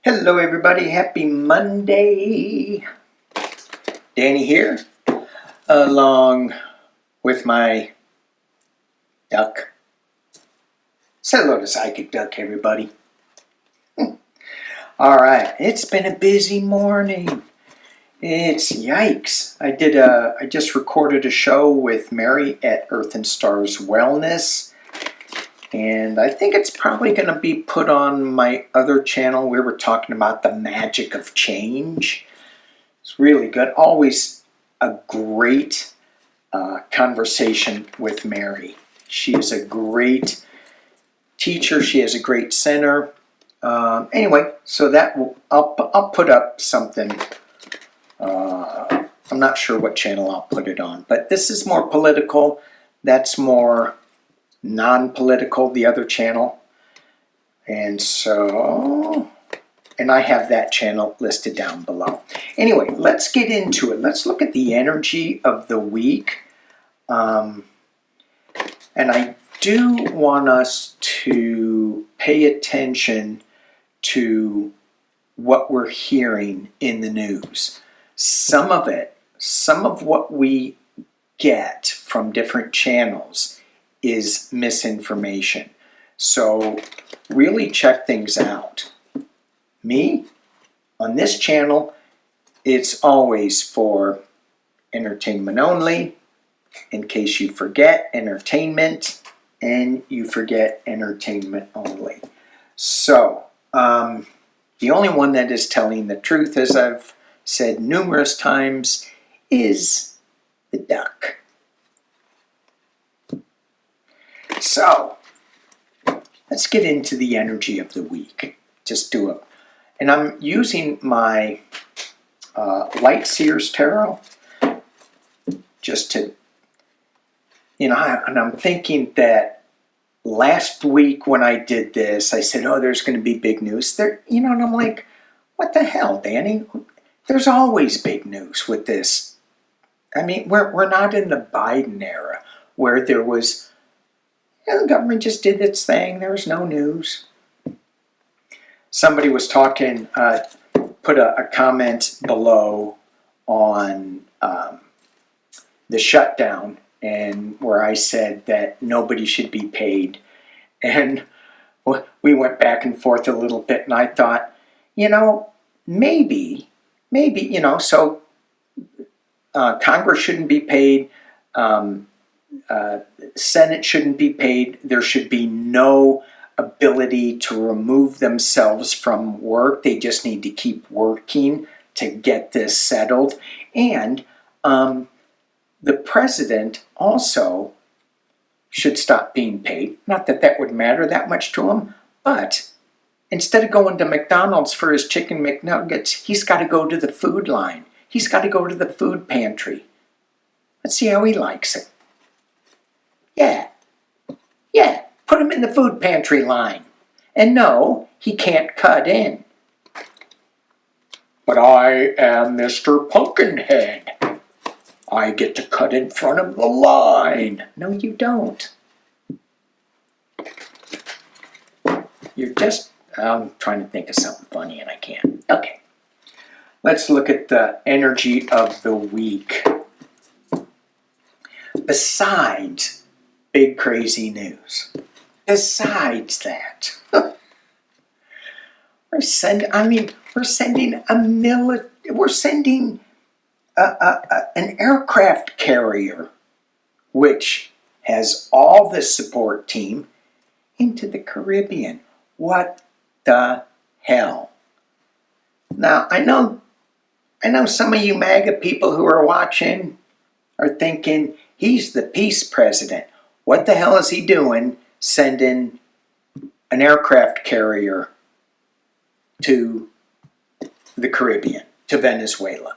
Hello everybody, happy Monday. Danny here, along with my duck. Say hello to PsychicDuck, everybody. Alright, it's been a busy morning. It's yikes. I just recorded a show with Mary at Earth and Stars Wellness. And I think it's probably going to be put on my other channel. We were talking about the magic of change. It's really good. Always a great conversation with Mary. She is a great teacher. She has a great center. Anyway, so that I'll put up something. I'm not sure what channel I'll put it on, but this is more political. That's more non-political, the other channel. And I have that channel listed down below. Anyway, let's get into it. Let's look at the energy of the week. And I do want us to pay attention to what we're hearing in the news. Some of what we get from different channels is misinformation. So really check things out. Me, on this channel, it's always for entertainment only. In case you forget, entertainment, and you forget entertainment only. So, the only one that is telling the truth, as I've said numerous times, is the duck. So, let's get into the energy of the week. Just do it. And I'm using my Light Seers Tarot just to, and I'm thinking that last week when I did this, I said, oh, there's going to be big news. And I'm like, what the hell, Danny? There's always big news with this. I mean, we're not in the Biden era where there was, the government just did its thing. There was no news. Somebody was talking, put a comment below on the shutdown, and where I said that nobody should be paid. And we went back and forth a little bit, and I thought, maybe, so Congress shouldn't be paid. Senate shouldn't be paid. There should be no ability to remove themselves from work. They just need to keep working to get this settled. And the president also should stop being paid. Not that that would matter that much to him, but instead of going to McDonald's for his chicken McNuggets, he's got to go to the food line. He's got to go to the food pantry. Let's see how he likes it. Yeah, put him in the food pantry line. And no, he can't cut in. But I am Mr. Pumpkinhead. I get to cut in front of the line. No, you don't. I'm trying to think of something funny and I can't. Okay. Let's look at the energy of the week. Besides big crazy news. Besides that, we're sending an aircraft carrier, which has all the support team, into the Caribbean. What the hell? Now I know some of you MAGA people who are watching are thinking he's the peace president. What the hell is he doing sending an aircraft carrier to the Caribbean, to Venezuela?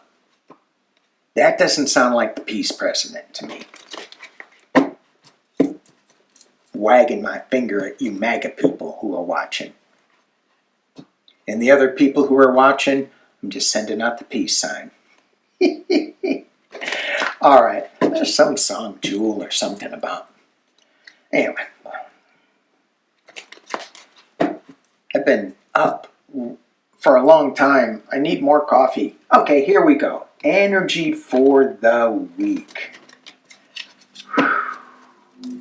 That doesn't sound like the peace president to me. Wagging my finger at you MAGA people who are watching. And the other people who are watching, I'm just sending out the peace sign. All right, there's some song, Jewel, or something about. Anyway, I've been up for a long time. I need more coffee. Okay, here we go. Energy for the week.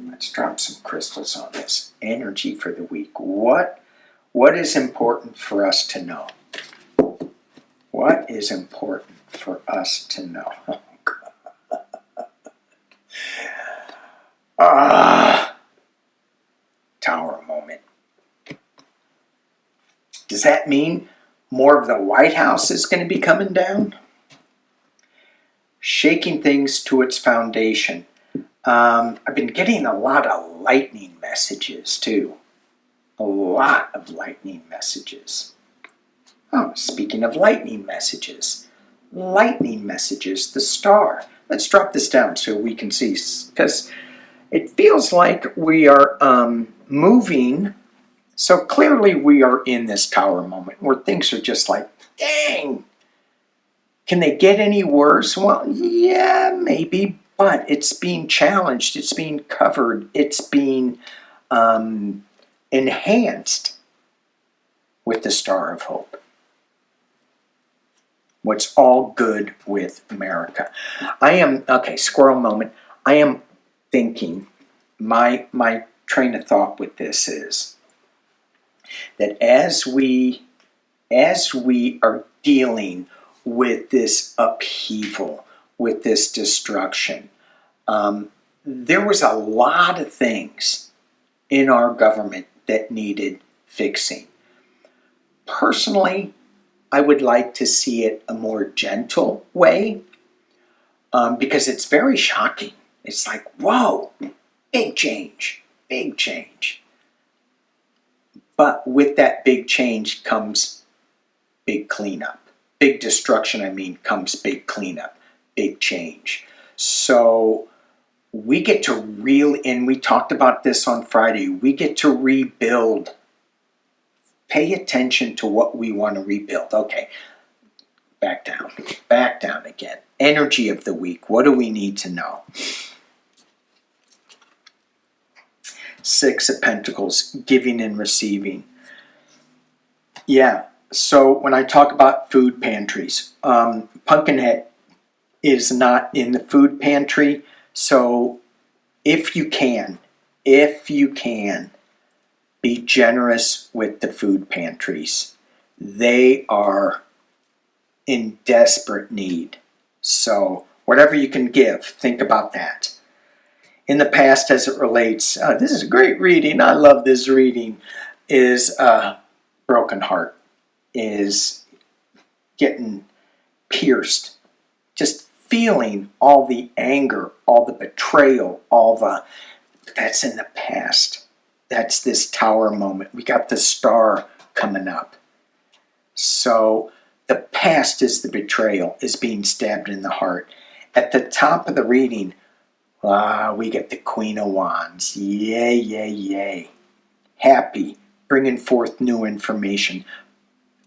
Let's drop some crystals on this. Energy for the week. What is important for us to know? What is important for us to know? Tower moment. Does that mean more of the White House is going to be coming down? Shaking things to its foundation. I've been getting a lot of lightning messages too. A lot of lightning messages. Oh, speaking of lightning messages, the star. Let's drop this down so we can see, because it feels like we are moving. So clearly we are in this tower moment where things are just like, dang, can they get any worse? Well, yeah, maybe, but it's being challenged, it's being covered, it's being enhanced with the Star of Hope. What's all good with America? Squirrel moment. I am thinking, my train of thought with this is that as we are dealing with this upheaval, with this destruction, there was a lot of things in our government that needed fixing. Personally, I would like to see it a more gentle way, because it's very shocking. It's like, whoa, big change, big change. But with that big change comes big cleanup. Big destruction, comes big cleanup, big change. So we get to and we talked about this on Friday, we get to rebuild. Pay attention to what we want to rebuild. Okay, back down again. Energy of the week. What do we need to know? Six of Pentacles, giving and receiving. Yeah, so when I talk about food pantries, Pumpkinhead is not in the food pantry. So if you can, be generous with the food pantries. They are in desperate need. So whatever you can give, think about that. In the past, as it relates, this is a great reading, I love this reading, is broken heart, is getting pierced, just feeling all the anger, all the betrayal, that's in the past. That's this tower moment. We got the star coming up. So the past is the betrayal, is being stabbed in the heart. At the top of the reading, we get the Queen of Wands. Yay, yay, yay. Happy, bringing forth new information.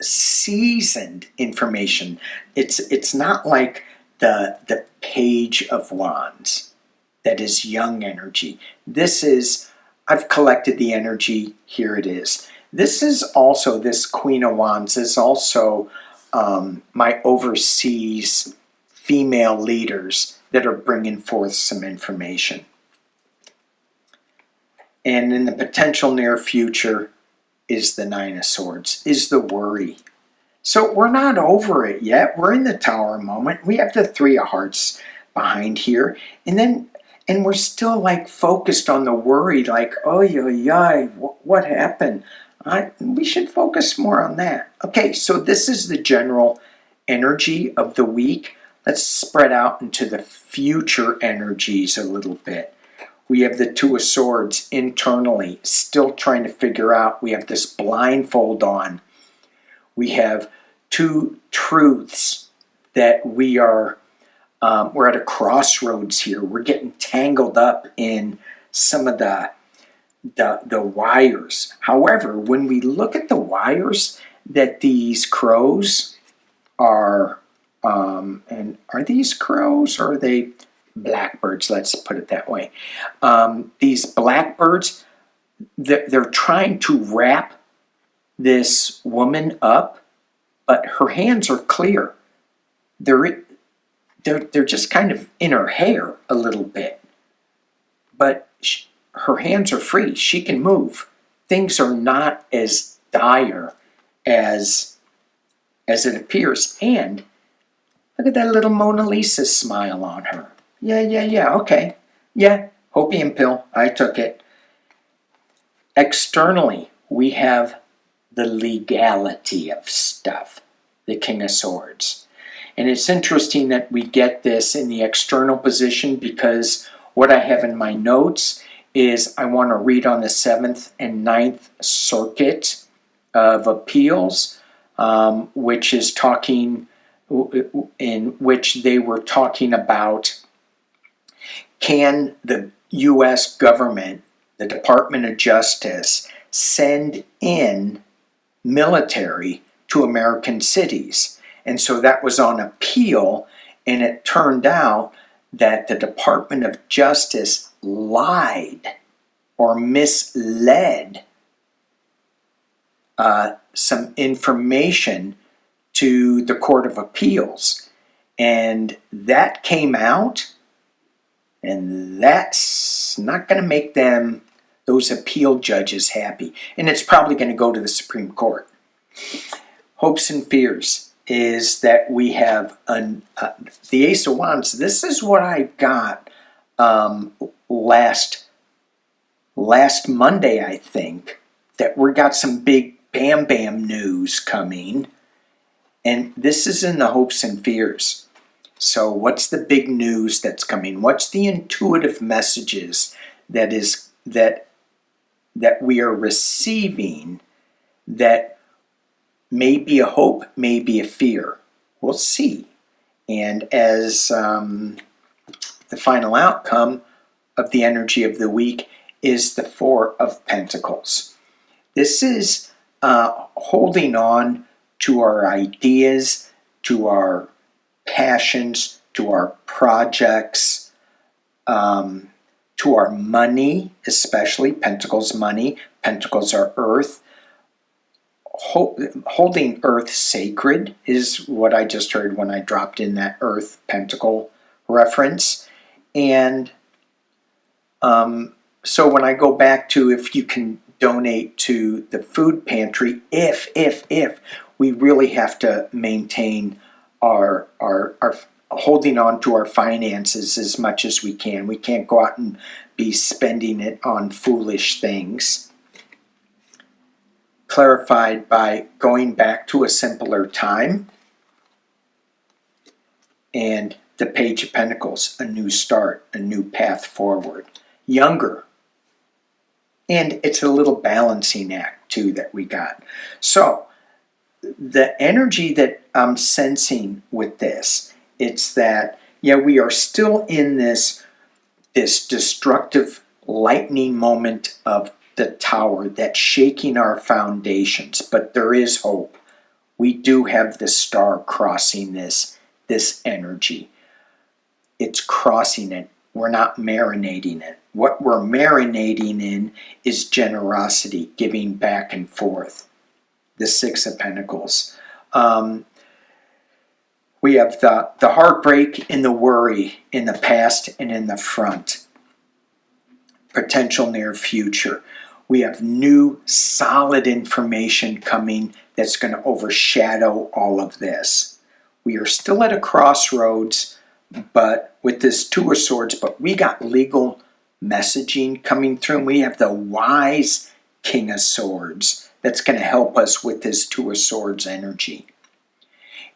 Seasoned information. It's not like the Page of Wands that is young energy. This is, I've collected the energy, here it is. This Queen of Wands is also my overseas female leaders that are bringing forth some information. And in the potential near future is the Nine of Swords, is the worry. So we're not over it yet. We're in the tower moment. We have the Three of Hearts behind here. And we're still like focused on the worry, like, oh, yeah, what happened? We should focus more on that. Okay, so this is the general energy of the week. Let's spread out into the future energies a little bit. We have the Two of Swords internally, still trying to figure out. We have this blindfold on. We have two truths that we are, we're at a crossroads here. We're getting tangled up in some of the wires. However, when we look at the wires that these crows are, and are these crows or are they blackbirds? Let's put it that way. These blackbirds, they're trying to wrap this woman up but her hands are clear. They're just kind of in her hair a little bit. But her hands are free. She can move. Things are not as dire as it appears. And look at that little Mona Lisa smile on her. Yeah, okay. Yeah, opium pill. I took it. Externally, we have the legality of stuff, the King of Swords. And it's interesting that we get this in the external position, because what I have in my notes is I want to read on the 7th and 9th Circuit of Appeals, which is talking, in which they were talking about, can the U.S. government, the Department of Justice, send in military to American cities? And so that was on appeal, and it turned out that the Department of Justice lied or misled some information to the Court of Appeals. And that came out, and that's not going to make those appeal judges happy. And it's probably going to go to the Supreme Court. Hopes and fears is that we have the Ace of Wands. This is what I got last Monday, I think, that we got some big bam bam news coming. And this is in the hopes and fears. So what's the big news that's coming? What's the intuitive messages that we are receiving that may be a hope, may be a fear? We'll see. And as the final outcome of the energy of the week is the Four of Pentacles. This is holding on to our ideas, to our passions, to our projects, to our money, especially Pentacles money. Pentacles are earth. Holding earth sacred is what I just heard when I dropped in that earth pentacle reference. And so when I go back to, if you can donate to the food pantry, if we really have to maintain our holding on to our finances as much as we can. We can't go out and be spending it on foolish things. Clarified by going back to a simpler time. And the Page of Pentacles, a new start, a new path forward. Younger. And it's a little balancing act too that we got. So the energy that I'm sensing with this, it's that, we are still in this destructive lightning moment of the Tower that's shaking our foundations, but there is hope. We do have the star crossing this energy. It's crossing it. We're not marinating it. What we're marinating in is generosity, giving back and forth. The Six of Pentacles. We have the heartbreak and the worry in the past and in the front. Potential near future. We have new solid information coming that's going to overshadow all of this. We are still at a crossroads, but with this Two of Swords, but we got legal messaging coming through. We have the wise King of Swords that's going to help us with this Two of Swords energy.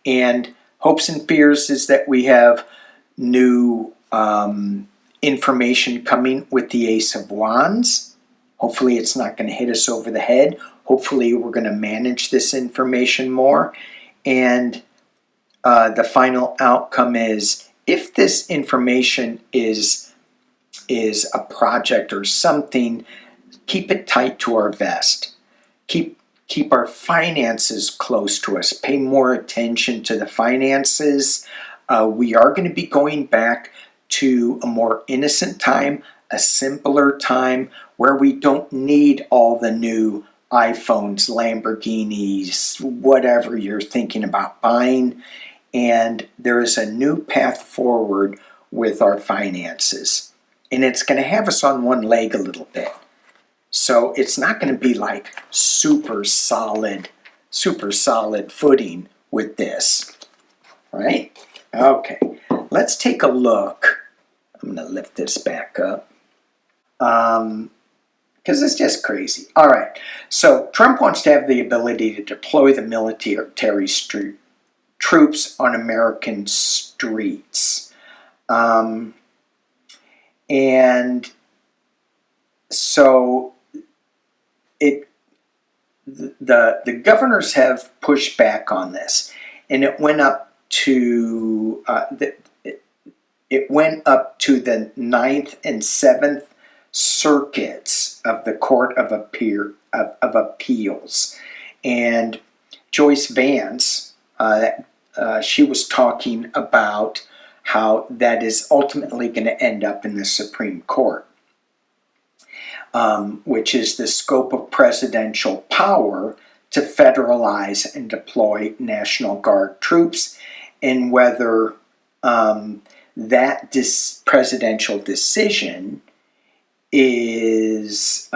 And hopes and fears is that we have new information coming with the Ace of Wands. Hopefully it's not going to hit us over the head. Hopefully we're going to manage this information more. And the final outcome is, if this information is a project or something, keep it tight to our vest. Keep our finances close to us. Pay more attention to the finances. We are going to be going back to a more innocent time, a simpler time, where we don't need all the new iPhones, Lamborghinis, whatever you're thinking about buying. And there is a new path forward with our finances. And it's going to have us on one leg a little bit. So it's not going to be like super solid footing with this, right? Okay, let's take a look. I'm going to lift this back up because it's just crazy. All right, so Trump wants to have the ability to deploy the military troops on American streets. And so the governors have pushed back on this, and it went up to the 9th and 7th circuits of the Court of Appeals. And Joyce Vance, she was talking about how that is ultimately going to end up in the Supreme Court, which is the scope of presidential power to federalize and deploy National Guard troops, and whether that presidential decision is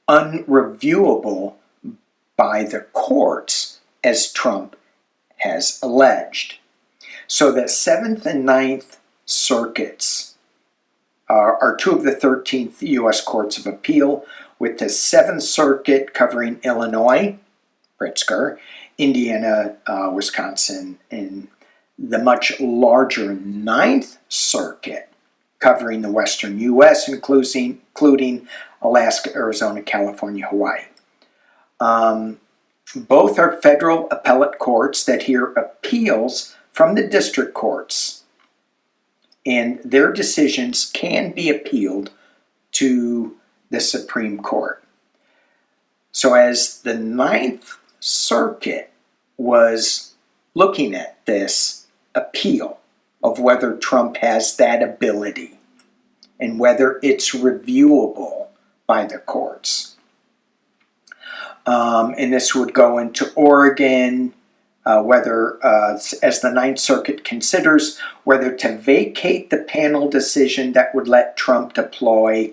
unreviewable by the courts, as Trump has alleged. So the 7th and 9th circuits are two of the 13th U.S. Courts of Appeal, with the 7th Circuit covering Illinois, Pritzker, Indiana, Wisconsin, and the much larger 9th Circuit covering the western U.S., including Alaska, Arizona, California, Hawaii. Both are federal appellate courts that hear appeals from the district courts, and their decisions can be appealed to the Supreme Court. So as the 9th Circuit was looking at this appeal of whether Trump has that ability and whether it's reviewable by the courts, and this would go into Oregon, whether, as the 9th Circuit considers whether to vacate the panel decision that would let Trump deploy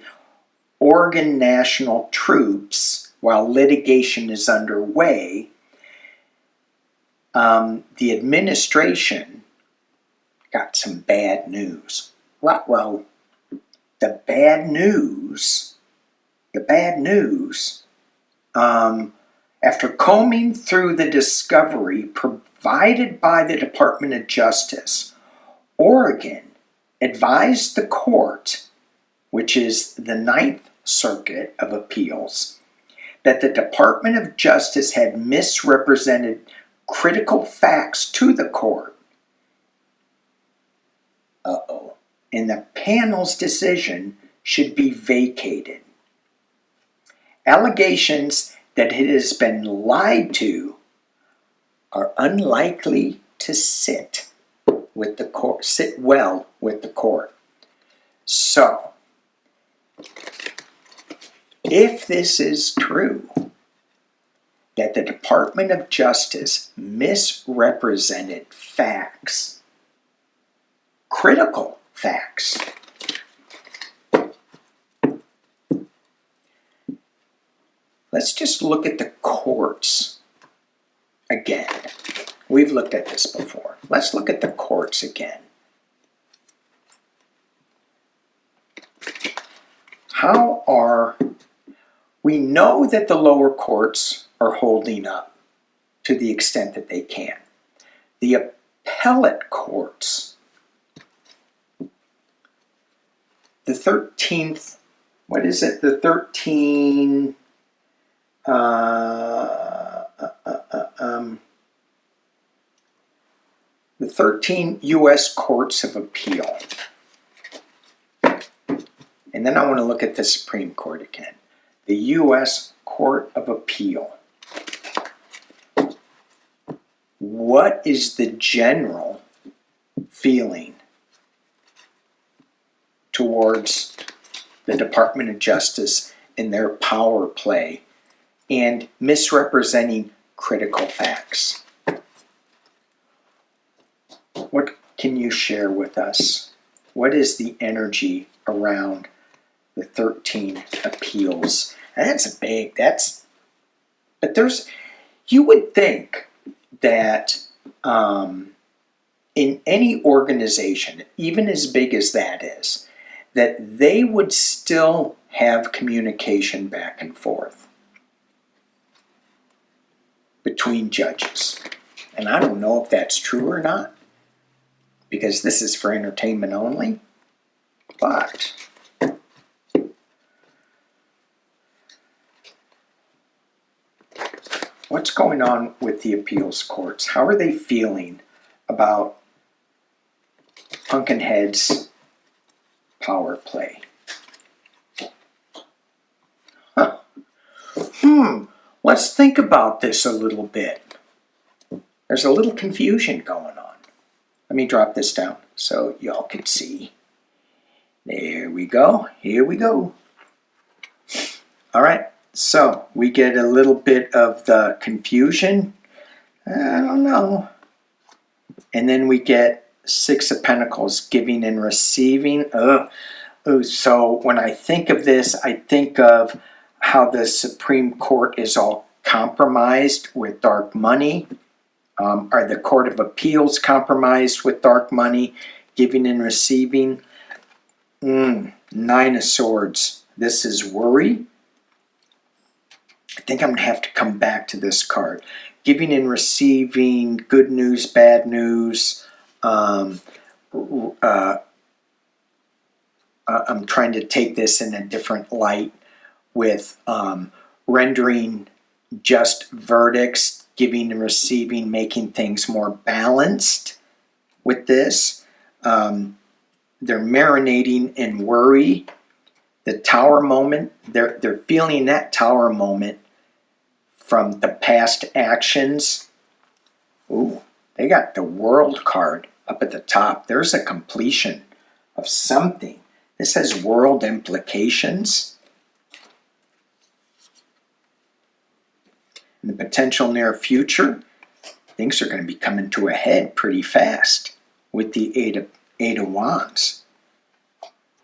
Oregon national troops while litigation is underway. The administration got some bad news. Well, the bad news, after combing through the discovery provided by the Department of Justice, Oregon advised the court, which is the 9th Circuit of Appeals, that the Department of Justice had misrepresented critical facts to the court. And the panel's decision should be vacated. Allegations that it has been lied to are unlikely to sit well with the court. So, if this is true, that the Department of Justice misrepresented facts, critical facts, let's just look at the courts again. We've looked at this before. Let's look at the courts again. We know that the lower courts are holding up to the extent that they can. The appellate courts, the 13th, the 13 U.S. Courts of Appeal. And then I want to look at the Supreme Court again. The U.S. Court of Appeal. What is the general feeling towards the Department of Justice and their power play and misrepresenting critical facts. What can you share with us? What is the energy around the 13 appeals? And that's big. But you would think that in any organization, even as big as that is, that they would still have communication back and forth between judges. And I don't know if that's true or not, because this is for entertainment only, but what's going on with the appeals courts? How are they feeling about Pumpkinhead's power play? Let's think about this a little bit. There's a little confusion going on. Let me drop this down so y'all can see. There we go. Here we go. All right. So we get a little bit of the confusion. I don't know. And then we get Six of Pentacles, giving and receiving. So when I think of this, I think of how the Supreme Court is all compromised with dark money. Are the Court of Appeals compromised with dark money, giving and receiving? Nine of Swords. This is worry. I think I'm going to have to come back to this card. Giving and receiving, good news, bad news. I'm trying to take this in a different light with rendering just verdicts, giving and receiving, making things more balanced with this. They're marinating in worry. The Tower moment, they're feeling that Tower moment from the past actions. Ooh, they got the World card up at the top. There's a completion of something. This has world implications. In the potential near future, things are going to be coming to a head pretty fast with the Eight of Wands.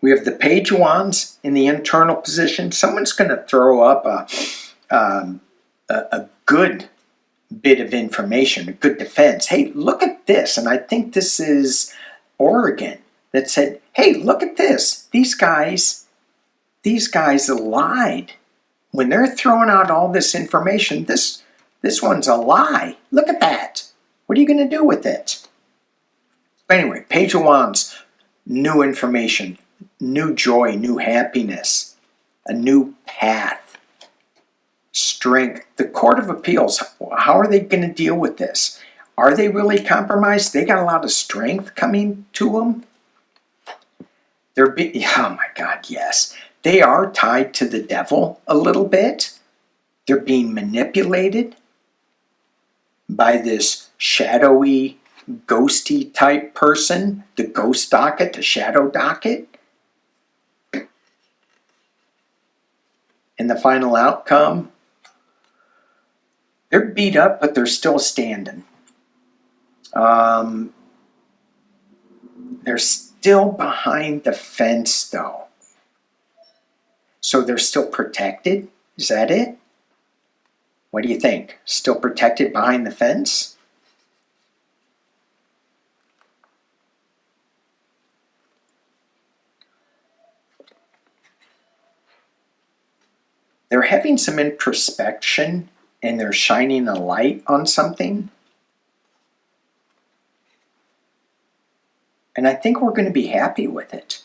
We have the Page of Wands in the internal position. Someone's going to throw up a good bit of information, a good defense. Hey, look at this. And I think this is Oregon that said, hey, look at this. These guys lied. When they're throwing out all this information, this one's a lie. Look at that. What are you going to do with it? Anyway, Page of Wands, new information, new joy, new happiness, a new path, strength. The Court of Appeals, how are they going to deal with this? Are they really compromised? They got a lot of strength coming to them. Oh my God, yes. They are tied to the devil a little bit. They're being manipulated by this shadowy, ghosty type person, the ghost docket, the shadow docket. And the final outcome, they're beat up, but they're still standing. They're still behind the fence, though. So they're still protected? Is that it? What do you think? Still protected behind the fence? They're having some introspection and they're shining a light on something. And I think we're going to be happy with it.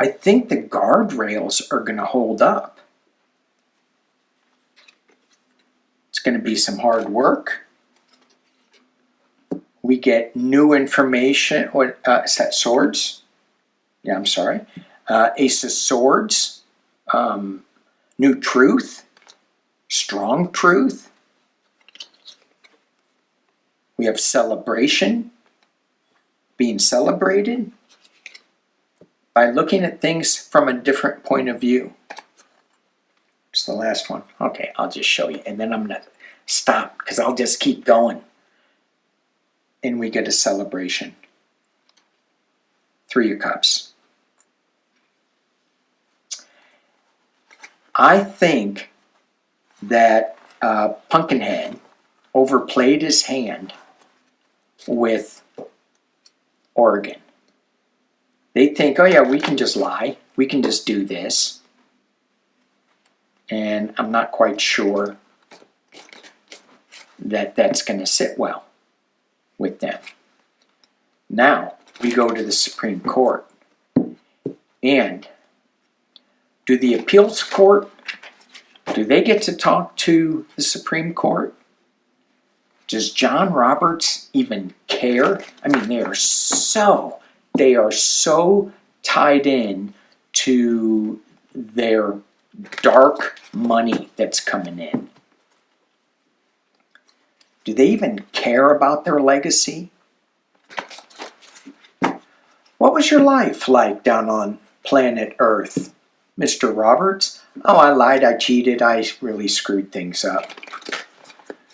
I think the guardrails are going to hold up. It's going to be some hard work. We get new information. Is that Swords? Yeah, I'm sorry. Ace of Swords. New truth. Strong truth. We have celebration. Being celebrated. By looking at things from a different point of view. the last one. Okay, I'll just show you. And then I'm going to stop because I'll just keep going. And we get a celebration. 3 of Cups. I think that Pumpkinhead overplayed his hand with Oregon. They think, oh yeah, we can just lie. We can just do this. And I'm not quite sure that that's going to sit well with them. Now, we go to the Supreme Court. And do the appeals court, do they get to talk to the Supreme Court? Does John Roberts even care? I mean, they are so tied in to their dark money that's coming in. Do they even care about their legacy? What was your life like down on planet Earth, Mr. Roberts? Oh, I lied, I cheated, I really screwed things up.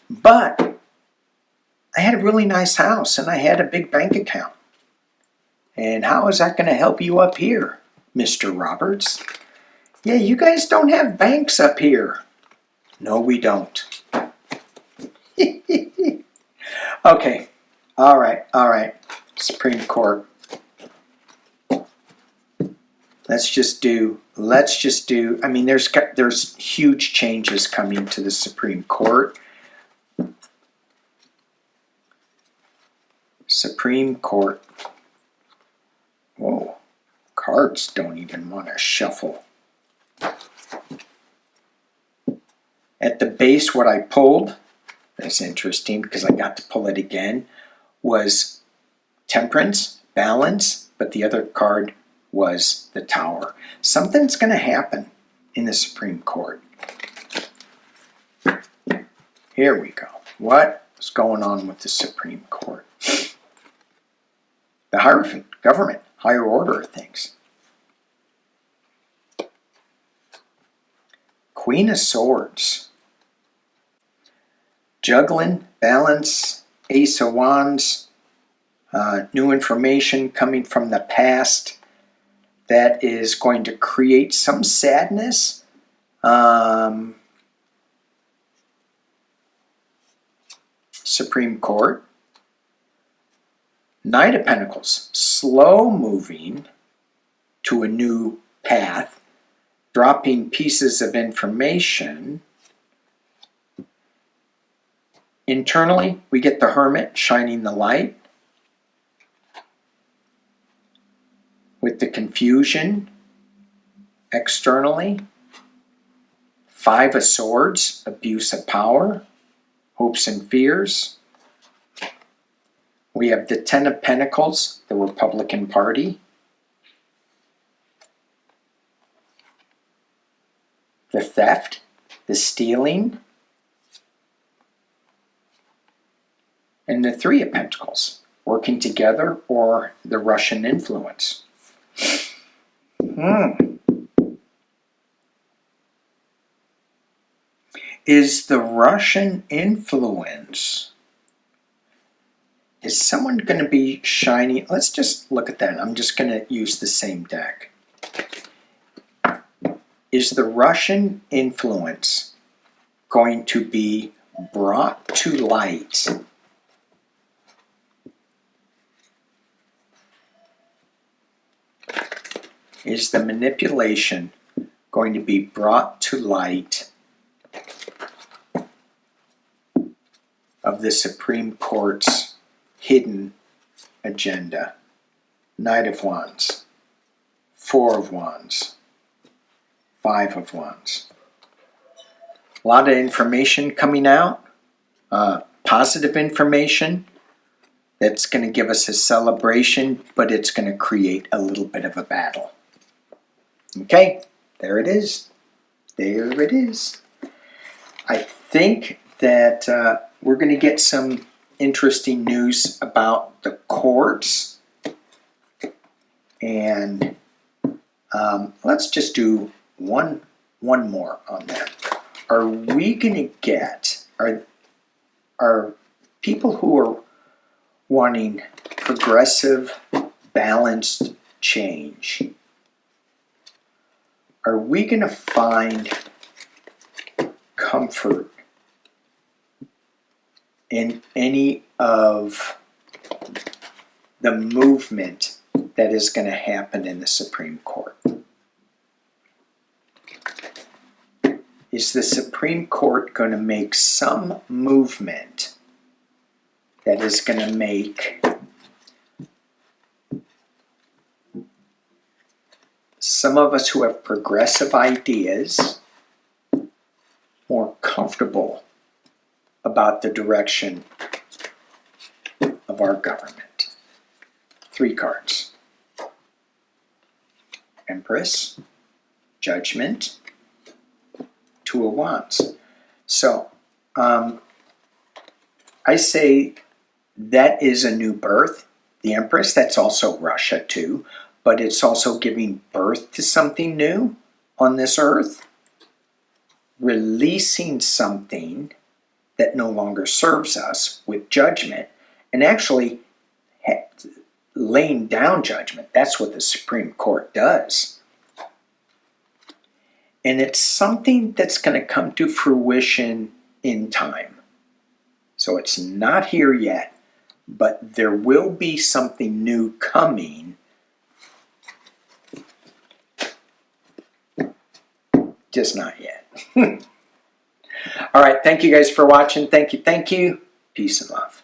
But I had a really nice house and I had a big bank account. And how is that going to help you up here, Mr. Roberts? Yeah, you guys don't have banks up here. No, we don't. Okay, all right. Supreme Court. Let's just do, I mean, there's huge changes coming to the Supreme Court. Supreme Court. Whoa, cards don't even want to shuffle. At the base, what I pulled, that's interesting because I got to pull it again, was Temperance, Balance, but the other card was the Tower. Something's going to happen in the Supreme Court. Here we go. What's going on with the Supreme Court? The Hierophant, government, higher order of things. Queen of Swords. Juggling, Balance, Ace of Wands, new information coming from the past that is going to create some sadness. Supreme Court. Knight of Pentacles, slow moving to a new path, dropping pieces of information. Internally, we get the Hermit shining the light. With the confusion, externally, 5 of Swords, abuse of power, hopes and fears. We have the 10 of Pentacles, the Republican Party. The theft, the stealing. And the 3 of Pentacles, working together or the Russian influence. Is the Russian influence, is someone going to be shining? Let's just look at that. I'm just going to use the same deck. Is the Russian influence going to be brought to light? Is the manipulation going to be brought to light of the Supreme Court's hidden agenda? Knight of Wands, 4 of Wands, 5 of Wands. A lot of information coming out, positive information that's going to give us a celebration, but it's going to create a little bit of a battle. Okay, there it is. There it is. I think that we're going to get some interesting news about the courts. And let's just do one more on that. are we going to get, are people who are wanting progressive, balanced change, are we going to find comfort in any of the movement that is going to happen in the Supreme Court? Is the Supreme Court going to make some movement that is going to make some of us who have progressive ideas more comfortable about the direction of our government? 3 cards. Empress, Judgment, 2 of Wands. So, I say that is a new birth. The Empress, that's also Russia too, but it's also giving birth to something new on this earth, releasing something that no longer serves us with judgment, and actually laying down judgment. That's what the Supreme Court does. And it's something that's going to come to fruition in time. So it's not here yet, but there will be something new coming. Just not yet. All right, thank you guys for watching. Thank you. Peace and love.